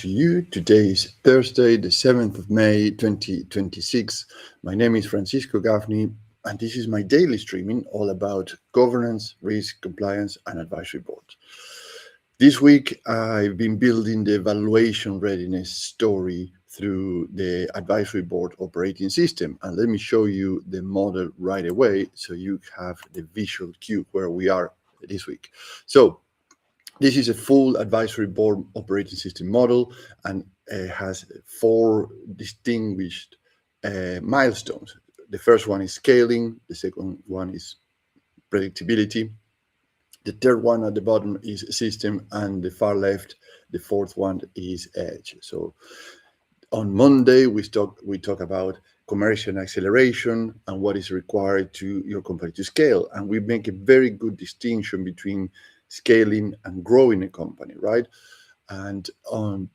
to you. Today is Thursday, the 7th of May, 2026. My name is Francisco Gaffney, and this is my daily streaming all about governance, risk, compliance, and advisory boards. This week, I've been building the valuation readiness story through the advisory board operating system. And let me show you the model right away so you have the visual cue where we are this week. So this is a full advisory board operating system model and has four distinguished milestones. The first one is scaling, the second one is predictability, the third one at the bottom is system, and the far left, the fourth one is edge. So on Monday, we talk about commercial acceleration and what is required to your company to scale. And we make a very good distinction between scaling and growing a company, right? And on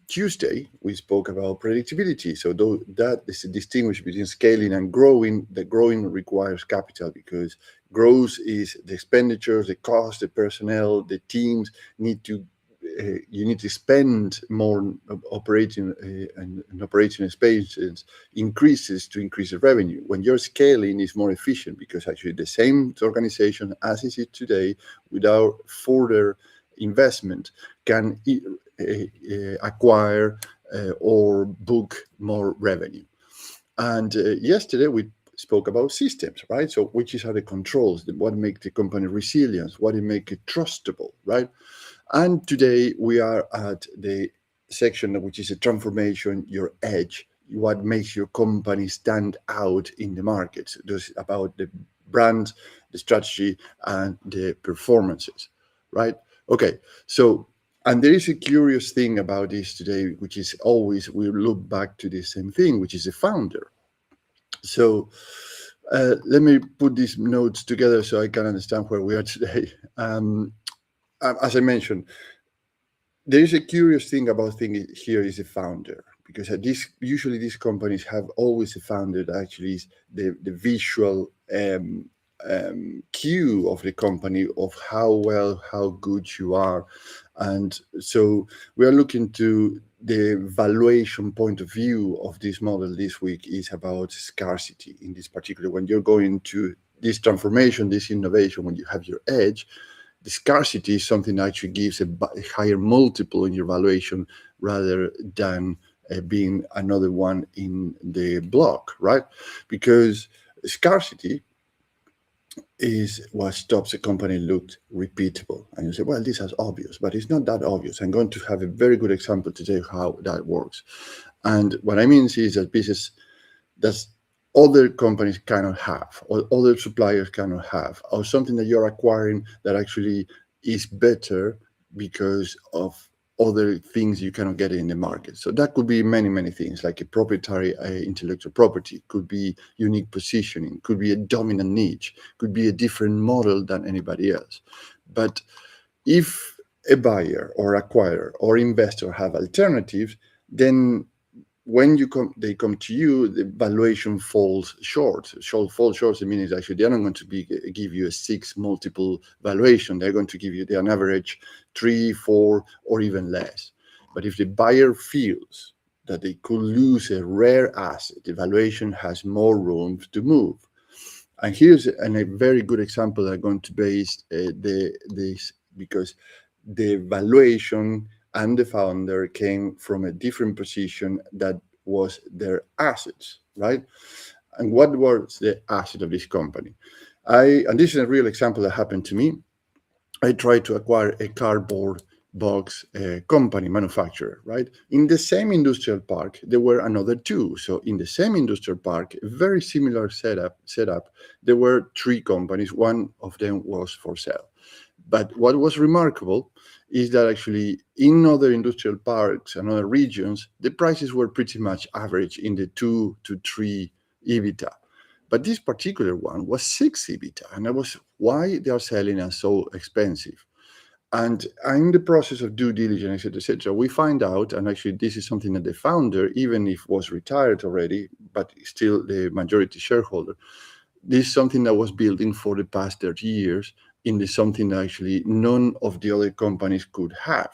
Tuesday, we spoke about predictability. So that is a distinguish between scaling and growing. The growing requires capital because growth is the expenditures, the cost, the personnel, the teams you need to spend more operating and operating expenses increases to increase the revenue. When you're scaling, it's more efficient because actually the same organization as it is today, without further investment, can acquire or book more revenue. And yesterday we spoke about systems, right? So which are the controls, what make the company resilient, what make it trustable, right? And today we are at the section which is a transformation, your edge, what makes your company stand out in the market. This is about the brand, the strategy, and the performances, right? Okay, so, and there is a curious thing about this today, which is always, we look back to the same thing, which is a founder. So let me put these notes together so I can understand where we are today. As I mentioned, there is a curious thing about here is a founder, because usually these companies have always a founder that actually is the visual cue of the company of how good you are. And so we are looking to the valuation point of view of this model this week is about scarcity. In this particular, when you're going to this transformation, this innovation, when you have your edge, the scarcity is something that actually gives a higher multiple in your valuation rather than being another one in the block, right? Because scarcity is what stops a company look repeatable. And you say, well, this is obvious, but it's not that obvious. I'm going to have a very good example today of how that works. And what I mean is that business that's other companies cannot have, or other suppliers cannot have, or something that you're acquiring that actually is better because of other things you cannot get in the market. So that could be many, many things, like a proprietary intellectual property, could be unique positioning, could be a dominant niche, could be a different model than anybody else. But if a buyer or acquirer or investor have alternatives, then when they come to you, the valuation falls short. Falls short, it means actually they're not going to give you a 6 multiple valuation. They're going to give you an average 3, 4, or even less. But if the buyer feels that they could lose a rare asset, the valuation has more room to move. And here's a very good example I'm going to base this, because the valuation and the founder came from a different position that was their assets, right? And what was the asset of this company? And this is a real example that happened to me. I tried to acquire a cardboard box company manufacturer, right? In the same industrial park, there were another 2. So in the same industrial park, a very similar setup, there were 3 companies. One of them was for sale. But what was remarkable is that actually in other industrial parks and other regions, the prices were pretty much average in the 2 to 3 EBITDA. But this particular one was 6 EBITDA. And that was why they are selling us so expensive. And in the process of due diligence, et cetera, we find out, and actually this is something that the founder, even if was retired already, but still the majority shareholder, this is something that was building for the past 30 years, in something that actually none of the other companies could have.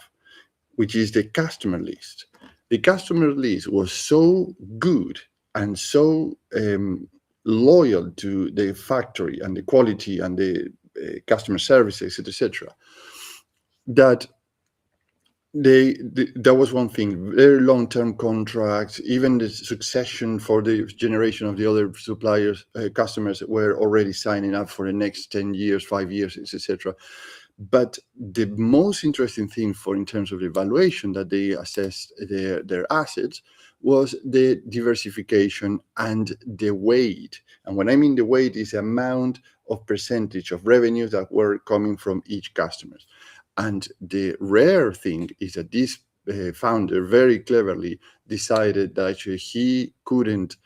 which is the customer list. The customer list was so good and so loyal to the factory and the quality and the customer services, etc., that that was one thing. Very long-term contracts, even the succession for the generation of the other suppliers, customers were already signing up for the next 10 years, 5 years, etc. But the most interesting thing for in terms of evaluation that they assessed their assets was the diversification and the weight. And when I mean the weight is the amount of percentage of revenues that were coming from each customer. And the rare thing is that this founder very cleverly decided that actually he couldn't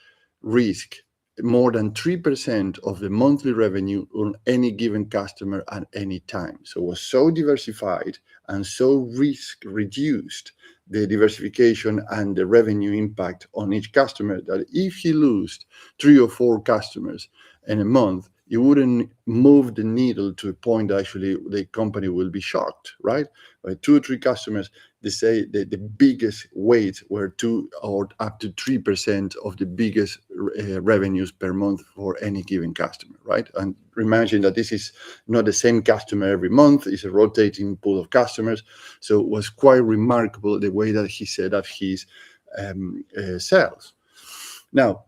risk more than 3% of the monthly revenue on any given customer at any time. So it was so diversified and so risk reduced, the diversification and the revenue impact on each customer, that if he lost 3 or 4 customers in a month, you wouldn't move the needle to a point that actually the company will be shocked, right? By 2 or 3 customers, they say that the biggest weight were 2 or up to 3% of the biggest revenues per month for any given customer, right? And imagine that this is not the same customer every month, it's a rotating pool of customers. So it was quite remarkable the way that he set up his sales. Now,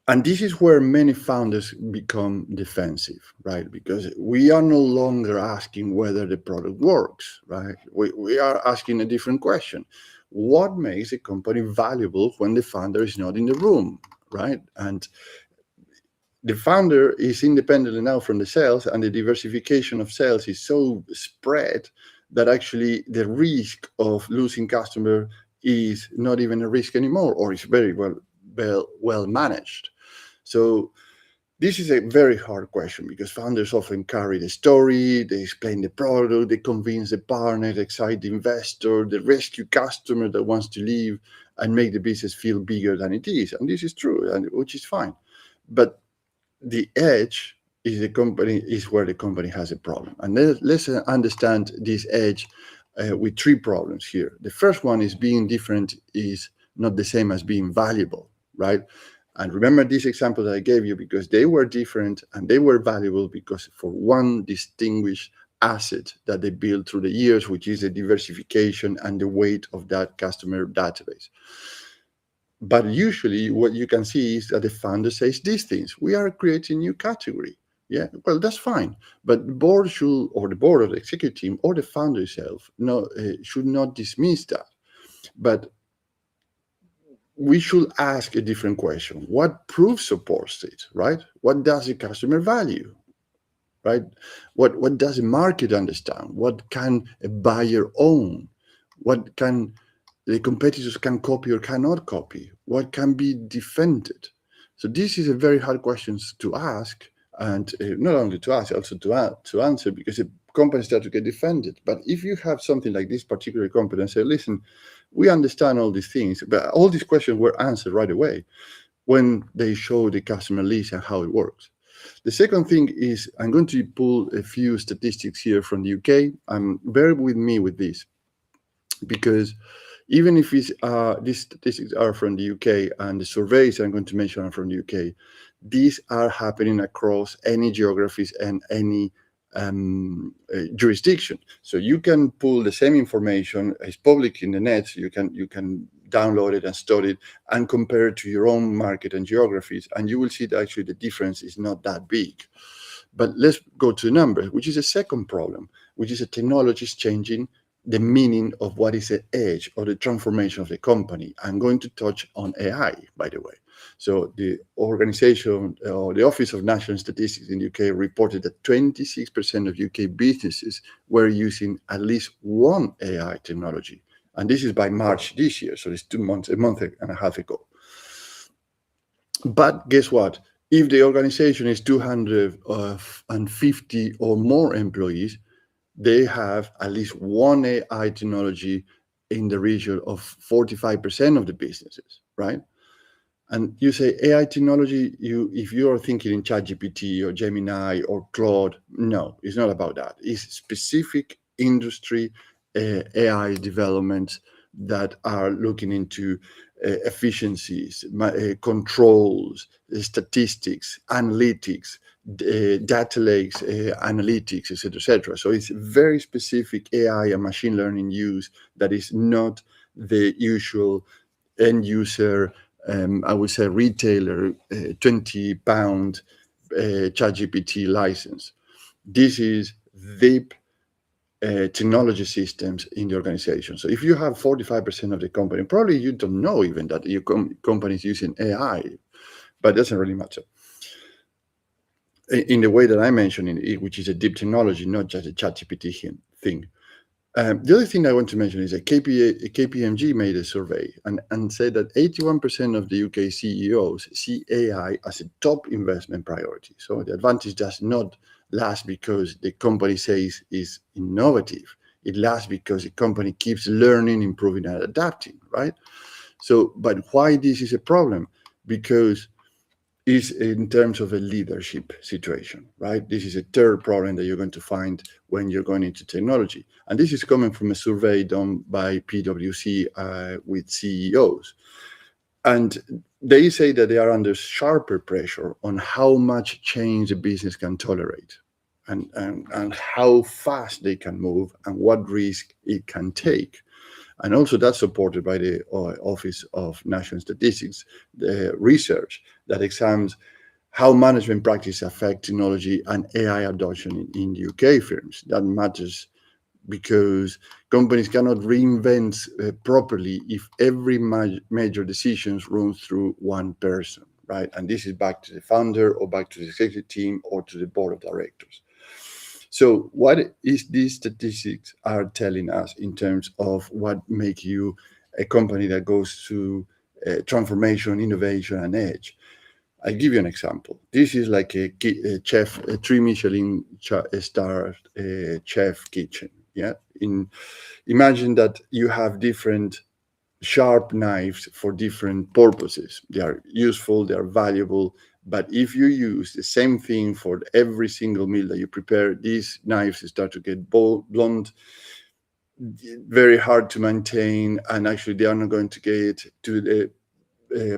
and this is where many founders become defensive, right? Because we are no longer asking whether the product works, right? We are asking a different question. What makes a company valuable when the founder is not in the room, right? And the founder is independent now from the sales, and the diversification of sales is so spread that actually the risk of losing customer is not even a risk anymore, or is very well managed. So this is a very hard question because founders often carry the story, they explain the product, they convince the partner, excite the investor, the rescue customer that wants to leave and make the business feel bigger than it is. And this is true, and which is fine. But the edge is where the company has a problem. And let's understand this edge with 3 problems here. The first one is being different is not the same as being valuable, right? And remember this example that I gave you, because they were different and they were valuable because for one distinguished asset that they built through the years, which is the diversification and the weight of that customer database. But usually what you can see is that the founder says these things. We are creating a new category. Yeah, well, that's fine. But the board should, or the board or the executive team or the founder itself should not dismiss that. But we should ask a different question. What proof supports it, right? What does the customer value, right? What does the market understand? What can a buyer own? What can the competitors can copy or cannot copy? What can be defended? So this is a very hard question to ask, and not only to ask, also to answer, because the companies start to get defended. But if you have something like this particular company and say, listen, we understand all these things, but all these questions were answered right away when they show the customer list and how it works. The second thing is, I'm going to pull a few statistics here from the UK. Bear with me with this, because even if these statistics are from the UK and the surveys I'm going to mention are from the UK, these are happening across any geographies and any jurisdiction. So you can pull the same information, it's public in the net, so you can download it and study it and compare it to your own market and geographies, and you will see that actually the difference is not that big. But let's go to numbers, which is a second problem, which is that technology is changing the meaning of what is the edge or the transformation of the company. I'm going to touch on AI, by the way. So the organization or the Office of National Statistics in the UK reported that 26% of UK businesses were using at least one AI technology. And this is by March this year, so it's a month and a half ago. But guess what? If the organization is 250 or more employees, they have at least one AI technology in the region of 45% of the businesses, right? And you say AI technology, if you are thinking in ChatGPT or Gemini or Claude, no, it's not about that. It's specific industry AI developments that are looking into efficiencies, controls, statistics, analytics, data lakes, analytics, etc., etc. So it's very specific AI and machine learning use that is not the usual end user, I would say retailer, £20 ChatGPT license. This is deep technology systems in the organization. So if you have 45% of the company, probably you don't know even that your company is using AI, but it doesn't really matter. In the way that I mentioned it, which is a deep technology, not just a ChatGPT thing. The other thing I want to mention is that KPMG made a survey and said that 81% of the UK CEOs see AI as a top investment priority. So the advantage does not last because the company says is innovative. It lasts because the company keeps learning, improving, and adapting, right? So, but why this is a problem? Because is in terms of a leadership situation, right? This is a third problem that you're going to find when you're going into technology. And this is coming from a survey done by PwC with CEOs. And they say that they are under sharper pressure on how much change a business can tolerate and how fast they can move and what risk it can take. And also that's supported by the Office of National Statistics, the research that examines how management practice affect technology and AI adoption in UK firms. That matters because companies cannot reinvent properly if every major decisions runs through one person, right? And this is back to the founder or back to the executive team or to the board of directors. So what is these statistics are telling us in terms of what make you a company that goes through transformation, innovation, and edge? I give you an example. This is like a chef, a 3 Michelin star chef kitchen. Yeah. Imagine that you have different sharp knives for different purposes. They are useful, they are valuable, but if you use the same thing for every single meal that you prepare, these knives start to get blunt, very hard to maintain, and actually they are not going to get to the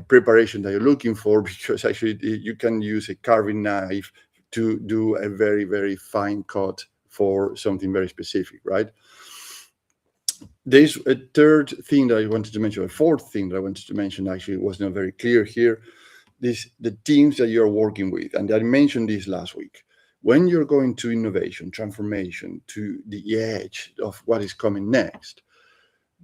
preparation that you're looking for, because actually you can use a carving knife to do a very, very fine cut for something very specific, right? There's a third thing that I wanted to mention, a fourth thing that I wanted to mention, actually was not very clear here. The teams that you're working with, and I mentioned this last week. When you're going to innovation, transformation, to the edge of what is coming next,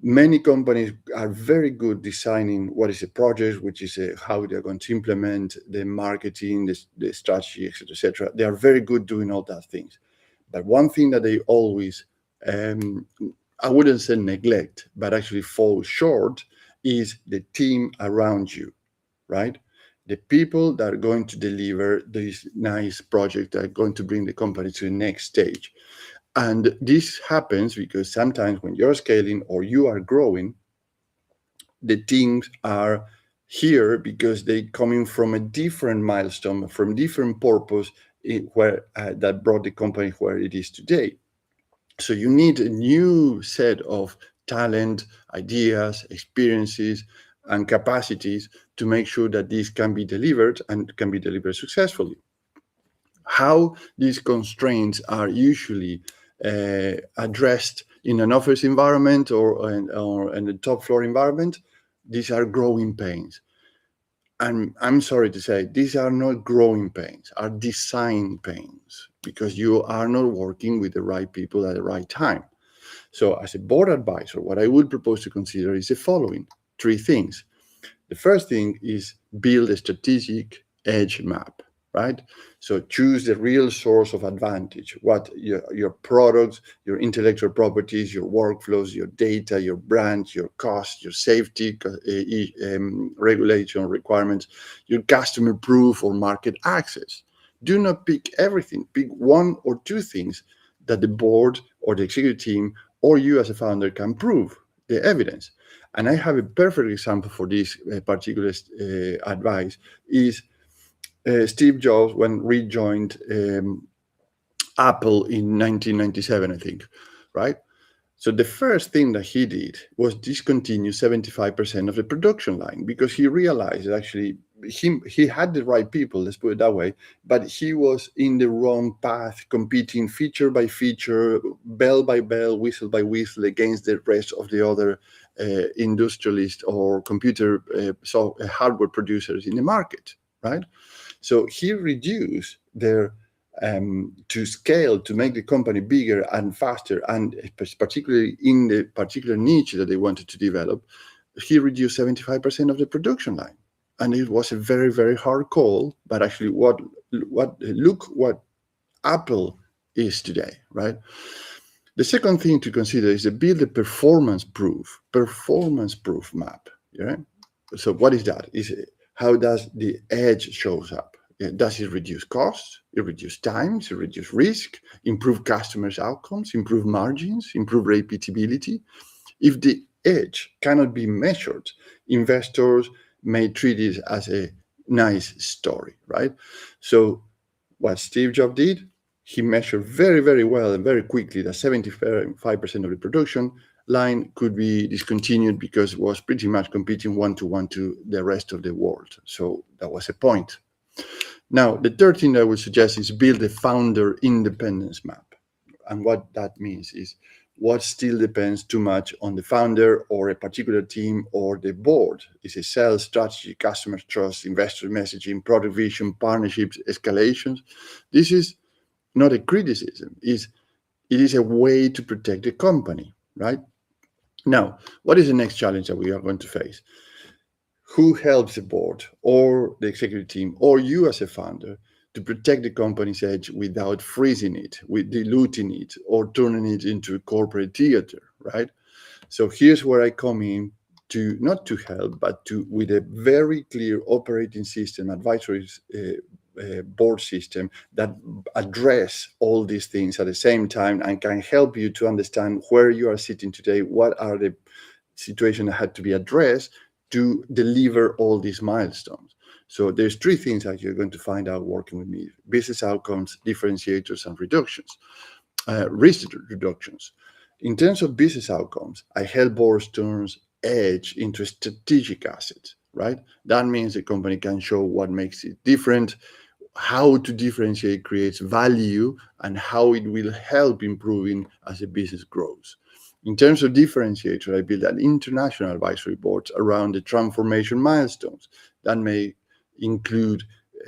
many companies are very good designing what is a project, which is how they're going to implement the marketing, the strategy, etc., etc. They are very good doing all that things. But one thing that they always, I wouldn't say neglect, but actually fall short, is the team around you, right? The people that are going to deliver these nice projects that are going to bring the company to the next stage. And this happens because sometimes when you're scaling or you are growing, the teams are here because they coming from a different milestone, from different purpose where that brought the company where it is today. So you need a new set of talent, ideas, experiences, and capacities to make sure that this can be delivered and can be delivered successfully. How these constraints are usually addressed in an office environment or in a top floor environment, these are growing pains. And I'm sorry to say, these are not growing pains, are design pains, because you are not working with the right people at the right time. So as a board advisor, what I would propose to consider is the following three things. The first thing is build a strategic edge map, right? So choose the real source of advantage, what your products, your intellectual properties, your workflows, your data, your brand, your cost, your safety, regulation requirements, your customer proof or market access. Do not pick everything. Pick one or two things that the board or the executive team or you as a founder can prove the evidence. And I have a perfect example for this particular advice is Steve Jobs when rejoined Apple in 1997, I think, right? So the first thing that he did was discontinue 75% of the production line, because he realized that actually he had the right people, let's put it that way, but he was in the wrong path, competing feature by feature, bell by bell, whistle by whistle against the rest of the other industrialists or computer hardware producers in the market, right? So he reduced their to scale, to make the company bigger and faster, and particularly in the particular niche that they wanted to develop, he reduced 75% of the production line. And it was a very, very hard call. But actually, look what Apple is today, right? The second thing to consider is to build a performance proof map. Yeah. So what is that? Is how does the edge shows up? Does it reduce costs? It reduce times? It reduce risk? Improve customers' outcomes? Improve margins? Improve repeatability? If the edge cannot be measured, investors may treat it as a nice story, right? So what Steve Jobs did, he measured very, very well and very quickly that 75% of the production line could be discontinued because it was pretty much competing one-to-one to the rest of the world. So that was a point. Now, the third thing I would suggest is build a founder independence map. And what that means is what still depends too much on the founder or a particular team or the board. Is it sales strategy, customer trust, investor messaging, product vision, partnerships, escalations? This is not a criticism. It is a way to protect the company, right? Now, what is the next challenge that we are going to face? Who helps the board or the executive team or you as a founder to protect the company's edge without freezing it, with diluting it, or turning it into a corporate theater, right? So here's where I come in to not to help, but to with a very clear operating system, advisory board system that address all these things at the same time and can help you to understand where you are sitting today, what are the situations that had to be addressed to deliver all these milestones. So there's three things that you're going to find out working with me: business outcomes, differentiators, and reductions, risk reductions. In terms of business outcomes, I help boards turn edge into a strategic asset, right? That means the company can show what makes it different, how to differentiate creates value, and how it will help improving as a business grows. In terms of differentiator, I build an international advisory board around the transformation milestones that may include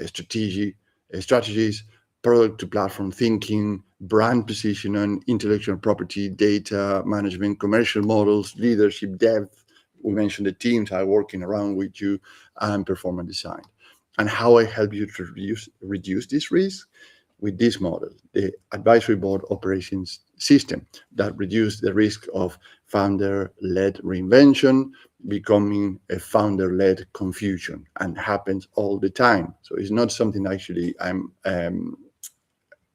strategies, product to platform thinking, brand positioning, intellectual property, data management, commercial models, leadership depth. We mentioned the teams are working around with you, and performance design. And how I help you to reduce this risk with this model, the advisory board operations system that reduces the risk of founder-led reinvention becoming a founder-led confusion, and happens all the time. So it's not something actually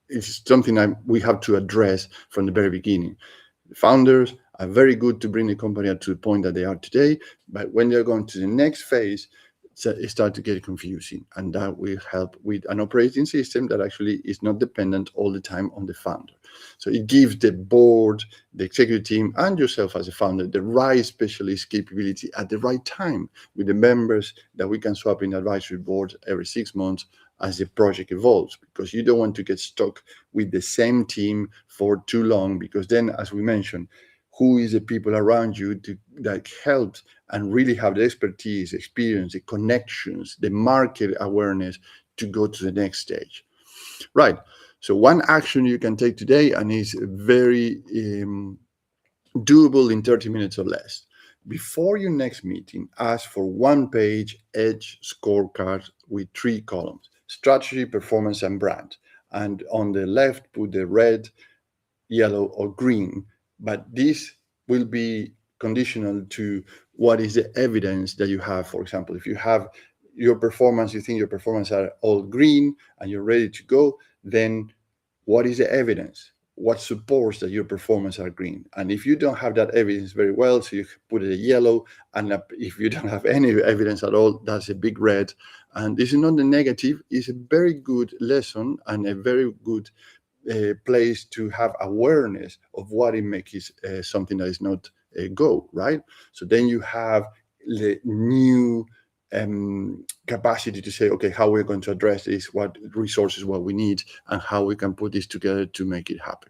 it's something we have to address from the very beginning. The founders are very good to bring the company up to the point that they are today, but when they're going to the next phase, it starts to get confusing, and that will help with an operating system that actually is not dependent all the time on the founder. So it gives the board, the executive team, and yourself as a founder the right specialist capability at the right time with the members that we can swap in the advisory board every 6 months as the project evolves, because you don't want to get stuck with the same team for too long, because then, as we mentioned, who is the people around you that helps and really have the expertise, experience, the connections, the market awareness to go to the next stage. Right. So one action you can take today, and is very doable in 30 minutes or less. Before your next meeting, ask for one-page edge scorecard with 3 columns: strategy, performance, and brand. And on the left, put the red, yellow, or green. But this will be conditional to what is the evidence that you have. For example, if you have your performance, you think your performance are all green and you're ready to go, then what is the evidence? What supports that your performance are green? And if you don't have that evidence very well, so you put it a yellow, and if you don't have any evidence at all, that's a big red. And this is not a negative, it's a very good lesson and a very good place to have awareness of what it makes something that is not a go, right? So then you have the new capacity to say, okay, how we're going to address this, what resources, what we need, and how we can put this together to make it happen.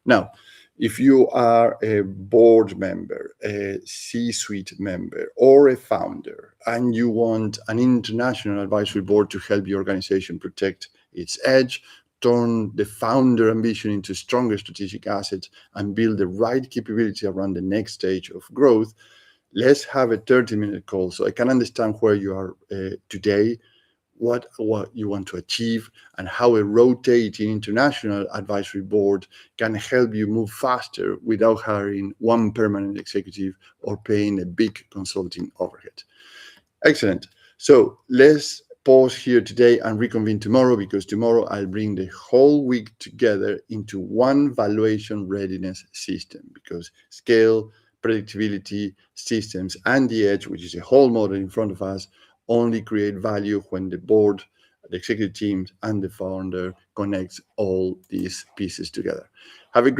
Now, if you are a board member, a C-suite member, or a founder, and you want an international advisory board to help your organization protect its edge, turn the founder ambition into stronger strategic assets, and build the right capability around the next stage of growth, let's have a 30-minute call so I can understand where you are today, what you want to achieve, and how a rotating international advisory board can help you move faster without hiring one permanent executive or paying a big consulting overhead. Excellent. So let's pause here today and reconvene tomorrow, because tomorrow I'll bring the whole week together into one valuation readiness system, because scale, predictability, systems, and the edge, which is a whole model in front of us, only create value when the board, the executive teams, and the founder connects all these pieces together. Have a great